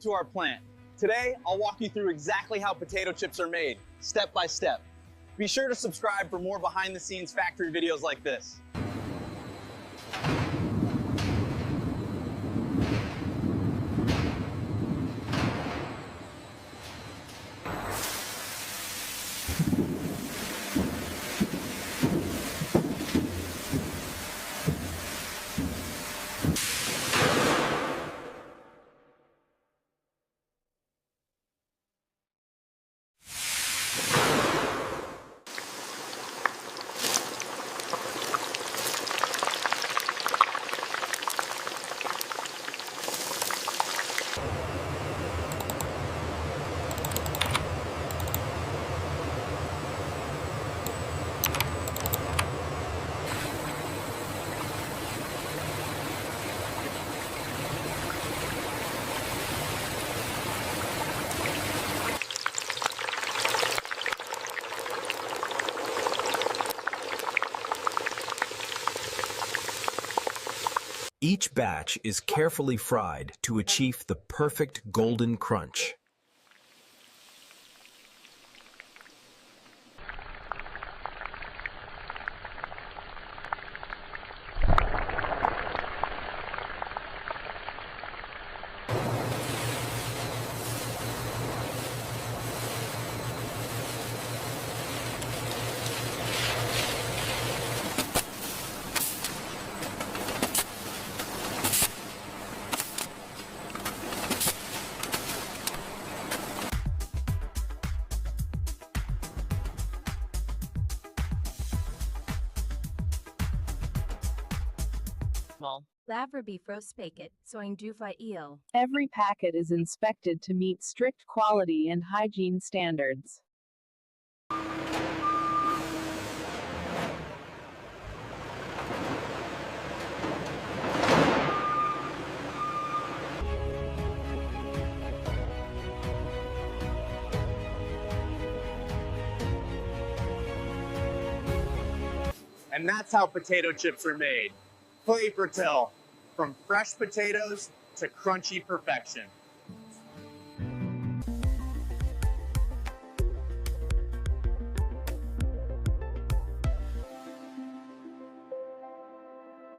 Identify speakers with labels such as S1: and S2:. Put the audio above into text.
S1: to our plant. Today, I'll walk you through exactly how potato chips are made, step by step. Be sure to subscribe for more behind-the-scenes factory videos like this.
S2: Each batch is carefully fried to achieve the perfect golden crunch.
S3: Laverby frospaket, soing dufa eel.
S4: Every packet is inspected to meet strict quality and hygiene standards.
S1: And that's how potato chips are made. Clay Fertel, from fresh potatoes to crunchy perfection.